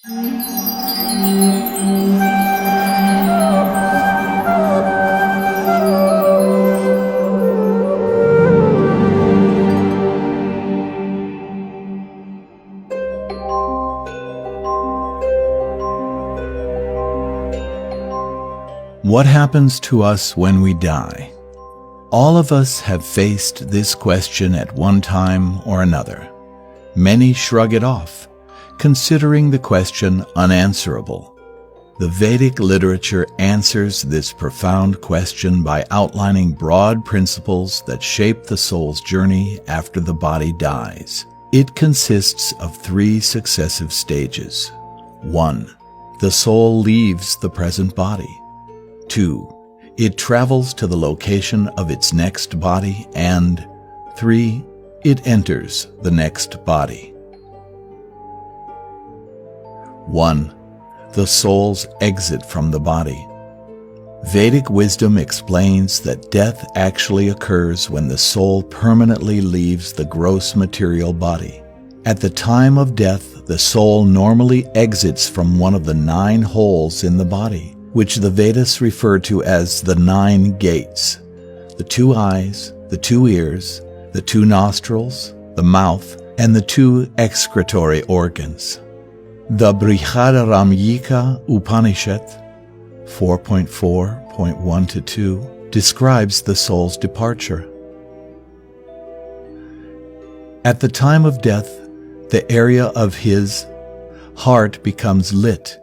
What happens to us when we die? All of us have faced this question at one time or another. Many shrug it off, considering the question unanswerable. The Vedic literature answers this profound question by outlining broad principles that shape the soul's journey after the body dies. It consists of 3 successive stages. 1. The soul leaves the present body. 2. It travels to the location of its next body. And 3. It enters the next body. 1. The soul's exit from the body. Vedic wisdom explains that death actually occurs when the soul permanently leaves the gross material body. At the time of death, the soul normally exits from one of the 9 holes in the body, which the Vedas refer to as the 9 gates: the 2 eyes, the 2 ears, the 2 nostrils, the mouth, and the 2 excretory organs. The Brihadaranyaka Upanishad 4.4.1-2 describes the soul's departure. At the time of death, the area of his heart becomes lit,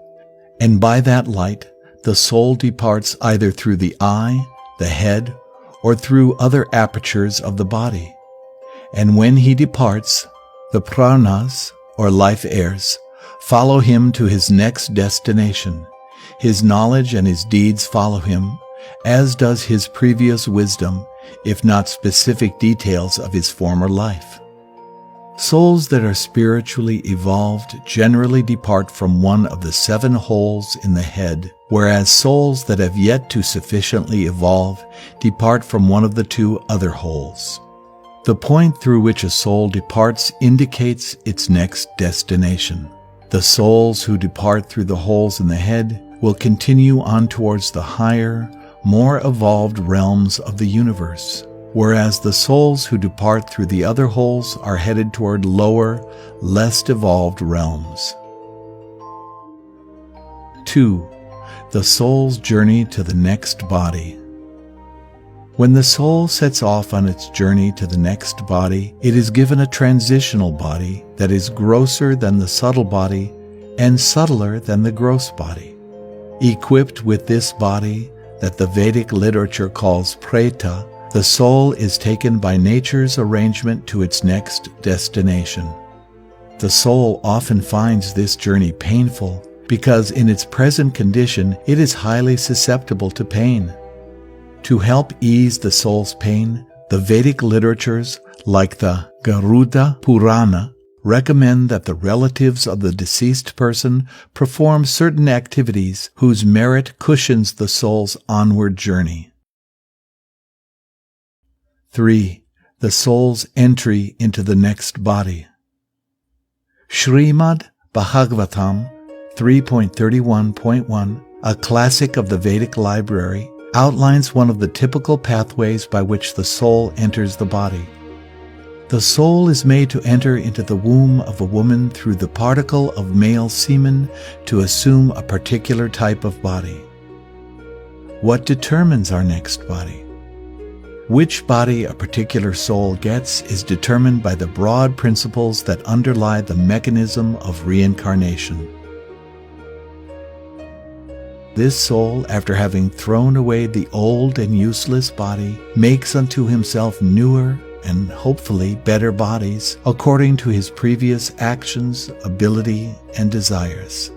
and by that light, the soul departs either through the eye, the head, or through other apertures of the body. And when he departs, the pranas, or life airs, follow him to his next destination. His knowledge and his deeds follow him, as does his previous wisdom, if not specific details of his former life. Souls that are spiritually evolved generally depart from one of the 7 holes in the head, whereas souls that have yet to sufficiently evolve depart from one of the 2 other holes. The point through which a soul departs indicates its next destination. The souls who depart through the holes in the head will continue on towards the higher, more evolved realms of the universe, whereas the souls who depart through the other holes are headed toward lower, less evolved realms. 2. The soul's journey to the next body. When the soul sets off on its journey to the next body, it is given a transitional body that is grosser than the subtle body and subtler than the gross body. Equipped with this body that the Vedic literature calls preta, the soul is taken by nature's arrangement to its next destination. The soul often finds this journey painful because in its present condition it is highly susceptible to pain. To help ease the soul's pain, the Vedic literatures, like the Garuda Purana, recommend that the relatives of the deceased person perform certain activities whose merit cushions the soul's onward journey. 3. The soul's entry into the next body. Srimad Bhagavatam 3.31.1, a classic of the Vedic library, outlines one of the typical pathways by which the soul enters the body. The soul is made to enter into the womb of a woman through the particle of male semen to assume a particular type of body. What determines our next body? Which body a particular soul gets is determined by the broad principles that underlie the mechanism of reincarnation. This soul, after having thrown away the old and useless body, makes unto himself newer and hopefully better bodies according to his previous actions, ability, and desires.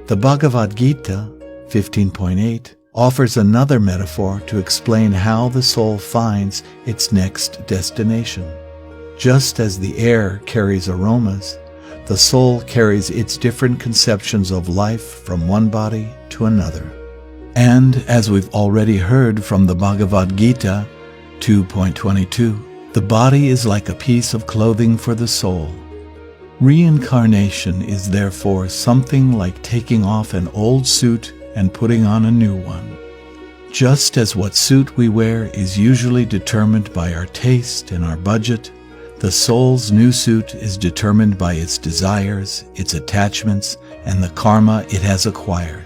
The Bhagavad Gita 15.8 offers another metaphor to explain how the soul finds its next destination. Just as the air carries aromas, the soul carries its different conceptions of life from one body to another. And as we've already heard from the Bhagavad Gita 2.22, the body is like a piece of clothing for the soul. Reincarnation is therefore something like taking off an old suit and putting on a new one. Just as what suit we wear is usually determined by our taste and our budget, the soul's new suit is determined by its desires, its attachments, and the karma it has acquired.